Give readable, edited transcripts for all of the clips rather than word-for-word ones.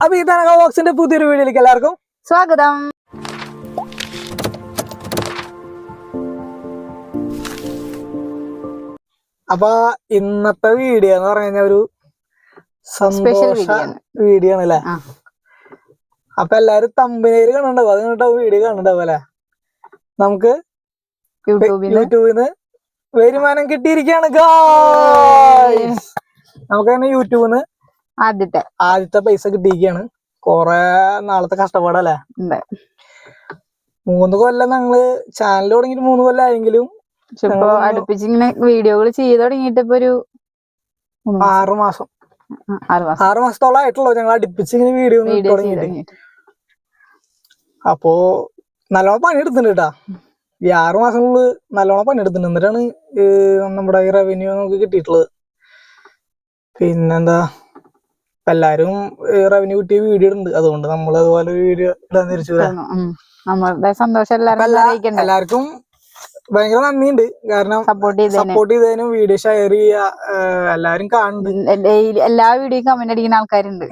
അപ്പൊ ഈ തനക ബോക്സിന്റെ പുതിയൊരു വീഡിയോയിലേക്ക് എല്ലാവർക്കും സ്വാഗതം. അപ്പൊ ഇന്നത്തെ വീഡിയോ എന്ന് പറഞ്ഞു ഒരു സന്തോഷ വീഡിയോ ആണ് അല്ലേ? അപ്പൊ എല്ലാരും തമ്പനയില് കാണണ്ടാവും, അത് കണ്ടിട്ടാവും വീഡിയോ കാണണ്ടാവും അല്ലെ? നമുക്ക് യൂട്യൂബിന്ന് വരുമാനം കിട്ടിയിരിക്കുകയാണ് ഗായ്സ്. നമുക്ക് തന്നെ യൂട്യൂബിന്ന് ആദ്യത്തെ പൈസ കിട്ടിയിരിക്കുകയാണ്. കൊറേ നാളത്തെ കഷ്ടപ്പാടല്ലേ? 3 കൊല്ലം ഞങ്ങള് ചാനൽ തുടങ്ങിയിട്ട് 3 കൊല്ലം ആയെങ്കിലും അടുപ്പിച്ചിങ്ങനെ വീഡിയോകൾ ചെയ്ത് തുടങ്ങിയിട്ട് ഇപ്പൊ ഒരു 6 മാസത്തോളം ആയിട്ടുള്ളൂ ഞങ്ങൾ അടുപ്പിച്ച് ഇങ്ങനെ വീഡിയോ തുടങ്ങിയിട്ട്. അപ്പോ നല്ലോണം പണിയെടുത്തിട്ടുണ്ട് കേട്ടാ. ഈ 6 മാസങ്ങളിൽ നല്ലോണം പണിയെടുത്തിട്ടുണ്ട്. എന്നിട്ടാണ് നമ്മുടെ ഈ റവന്യൂ നമുക്ക് കിട്ടിയിട്ടുള്ളത്. പിന്നെന്താ, എല്ലാരും റവന്യൂ കിട്ടിയ വീഡിയോ ഉണ്ട്, അതുകൊണ്ട് നമ്മൾ അതുപോലെ ഒരു വീഡിയോ ഇടാൻ തിരിച്ചു. എല്ലാവർക്കും ഭയങ്കര നന്ദിയുണ്ട്. കാരണം സപ്പോർട്ട് ചെയ്തതിനും വീഡിയോ ഷെയർ ചെയ്യാ, എല്ലാരും കാണുന്നുണ്ട്. എല്ലാ വീഡിയോയും കമന്റ് അടിക്കുന്ന ആൾക്കാരുണ്ട്.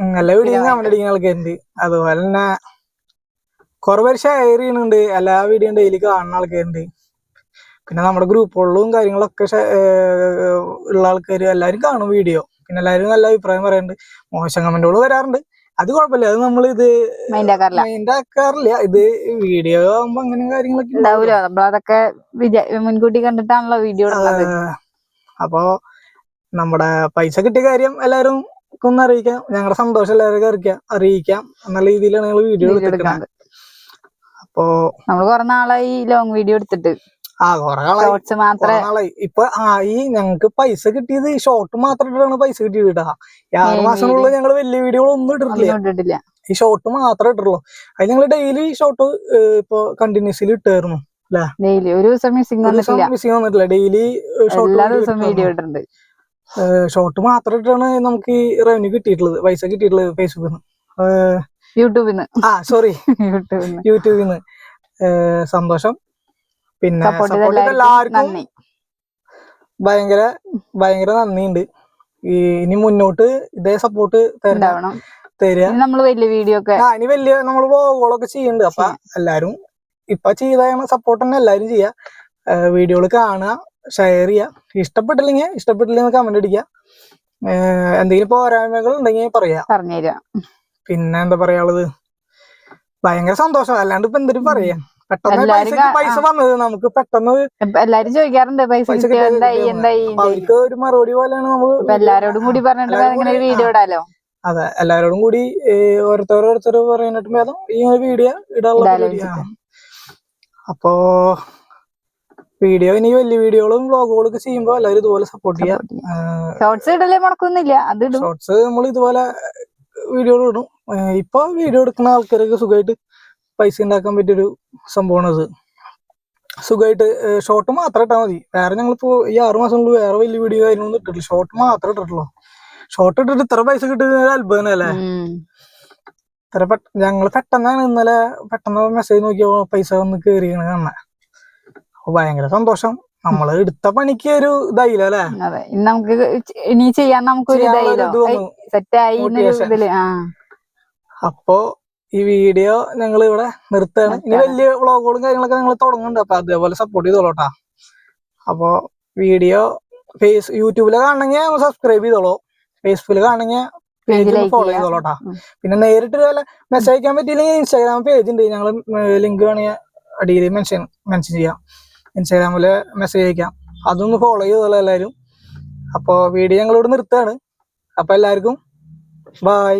അതുപോലെ തന്നെ കുറെ പേര് ഷെയർ ചെയ്യുന്നുണ്ട്. എല്ലാ വീഡിയോയും ഡെയിലി കാണുന്ന ആൾക്കാരുണ്ട്. പിന്നെ നമ്മുടെ ഗ്രൂപ്പുകളിലും കാര്യങ്ങളൊക്കെ ഉള്ള ആൾക്കാർ എല്ലാരും കാണും വീഡിയോ. പിന്നെ എല്ലാരും നല്ല അഭിപ്രായം പറയുന്നുണ്ട്. മോശം കമന്റുകൾ വരാറുണ്ട്, അത് കുഴപ്പമില്ല. അത് നമ്മൾ ഇത് മൈൻഡ് ആക്കാറില്ല. ഇത് വീഡിയോ ആകുമ്പോ അങ്ങനെ കാര്യങ്ങളൊക്കെ ഉണ്ടാവില്ല. നമ്മളതൊക്കെ മുൻകൂട്ടി കണ്ടിട്ടാണല്ലോ വീഡിയോ. അപ്പൊ നമ്മുടെ പൈസ കിട്ടിയ കാര്യം എല്ലാരും ഒന്ന് അറിയിക്കാം. ഞങ്ങളുടെ സന്തോഷം എല്ലാവർക്കും അറിയിക്കാം എന്നുള്ള രീതിയിലാണ് ഞങ്ങൾ വീഡിയോ എടുക്കുന്നത്. അപ്പൊ നമ്മള് കുറെ നാളായി ലോങ് വീഡിയോ എടുത്തിട്ട്. കൊറേ നാളായി. ഇപ്പൊ ഈ ഞങ്ങക്ക് പൈസ കിട്ടിയത് ഷോർട്ട് മാത്രമായിട്ടാണ് പൈസ കിട്ടിയത് കേട്ടാ. 6 മാസത്തിനുള്ളിൽ ഞങ്ങള് വലിയ വീഡിയോകളൊന്നും ഇട്ടിട്ടില്ല. ഈ ഷോർട്ട് മാത്രമേ ഇട്ടുള്ളൂ. അത് ഞങ്ങള് ഡെയിലി ഷോർട്ട് ഇപ്പൊ കണ്ടിന്യൂസ്ലി ഇട്ടായിരുന്നു അല്ലെ? ഒരു ദിവസം മിസ്സിംഗ് വന്നിട്ടില്ല. ഡെയിലി ഷോർട്ട് മാത്രം ഇട്ടാണ് നമുക്ക് ഈ റവന്യൂ കിട്ടിയിട്ടുള്ളത്, പൈസ കിട്ടിയിട്ടുള്ളത് ഫേസ്ബുക്കിൽ നിന്ന്, യൂട്യൂബിൽ നിന്ന്. സന്തോഷം. പിന്നെ സപ്പോർട്ട് ചെയ്ത എല്ലാവർക്കും ഭയങ്കര നന്ദിയുണ്ട്. ഇനി മുന്നോട്ട് ഇതേ സപ്പോർട്ട് തരിക. ഇനി വലിയ നമ്മള് വ്ളോഗുകളൊക്കെ ചെയ്യുന്നുണ്ട്. അപ്പൊ എല്ലാരും ഇപ്പൊ ചെയ്ത സപ്പോർട്ട് തന്നെ എല്ലാരും ചെയ്യാ. വീഡിയോകള് കാണുക, ഷെയർ ചെയ്യുക. ഇഷ്ടപ്പെട്ടില്ലെങ്കിൽ കമന്റ് അടിക്കുക. എന്തെങ്കിലും പോരായ്മകൾ ഉണ്ടെങ്കിൽ പറഞ്ഞുതരാ. പിന്നെ എന്താ പറയാനുള്ളത്, ഭയങ്കര സന്തോഷം. അല്ലാണ്ട് ഇപ്പൊ എന്തിനും പറയാ. പെട്ടെന്ന് പൈസ വന്നത് നമുക്ക് പെട്ടെന്ന് എല്ലാരും ചോദിക്കാറുണ്ട് പൈസ അവർക്ക് ഒരു മറുപടി പോലെയാണ് നമ്മൾ എല്ലാരോടും കൂടി പറഞ്ഞിട്ട് വീഡിയോ ഇടാലോ. അതെ, എല്ലാരോടും കൂടി ഓരോരുത്തർ പറയാനായിട്ട് ഭേദം ഈ വീഡിയോ ഇടാനുള്ള. അപ്പോ ഇനി വലിയ വീഡിയോകളും വ്ളോഗുകളൊക്കെ ചെയ്യുമ്പോ എല്ലാവരും ഇതുപോലെ സപ്പോർട്ട് ചെയ്യാം. ഷോർട്സ് ഇടലേ മുടക്കൊന്നുമില്ല. ഷോർട്സ് നമ്മൾ ഇതുപോലെ വീഡിയോകൾ ഇടും. ഇപ്പൊ വീഡിയോ എടുക്കുന്ന ആൾക്കാരൊക്കെ സുഖമായിട്ട് പൈസ ഉണ്ടാക്കാൻ പറ്റിയൊരു സംഭവമാണ് അത്. സുഖമായിട്ട് ഷോർട്ട് മാത്രം ഇട്ടാൽ മതി. വേറെ ഞങ്ങളിപ്പോ ഈ 6 മാസം കൊണ്ട് വേറെ വലിയ വീഡിയോ കാര്യങ്ങളൊന്നും ഇട്ടിട്ടില്ല. ഷോർട്ട് മാത്രം ഇട്ടിട്ടുള്ളൂ. ഷോർട്ട് ഇട്ടിട്ട് ഇത്ര പൈസ കിട്ടുന്നത് അത്ഭുതം അല്ലേ? ഞങ്ങള് പെട്ടെന്നാണ് ഇന്നലെ മെസ്സേജ് നോക്കിയപ്പോ പൈസ വന്ന് കേറിയാണ് കാണാൻ. അപ്പൊ ഭയങ്കര സന്തോഷം. നമ്മള് എടുത്ത പണിക്ക് ഒരു ഇതായില്ല അല്ലെ? നമുക്ക് ഇനി ചെയ്യാൻ നമുക്കൊരു അപ്പോ ഈ വീഡിയോ ഞങ്ങൾ ഇവിടെ നിർത്തുകയാണ്. ഇനി വലിയ വ്ളോഗുകളും കാര്യങ്ങളൊക്കെ ഞങ്ങൾ തുടങ്ങുന്നുണ്ട്. അപ്പൊ അതേപോലെ സപ്പോർട്ട് ചെയ്തോളൂട്ടാ. അപ്പൊ വീഡിയോ യൂട്യൂബില് കാണണമെങ്കിൽ സബ്സ്ക്രൈബ് ചെയ്തോളൂ. ഫേസ്ബുക്കിൽ കാണണമെങ്കിൽ പേജ് ഫോളോ ചെയ്തോളൂട്ടാ. പിന്നെ നേരിട്ട് മെസ്സേജ് അയക്കാൻ പറ്റിയില്ലെങ്കിൽ ഇൻസ്റ്റാഗ്രാം പേജ് ഉണ്ട്. ഞങ്ങൾ ലിങ്ക് വേണമെങ്കിൽ അടിയിൽ മെൻഷൻ ചെയ്യാം. ഇൻസ്റ്റാഗ്രാമില് മെസ്സേജ് അയക്കാം. അതൊന്ന് ഫോളോ ചെയ്തോളൂ എല്ലാവരും. അപ്പൊ വീഡിയോ ഞങ്ങളിവിടെ നിർത്തുകയാണ്. അപ്പൊ എല്ലാവർക്കും ബൈ.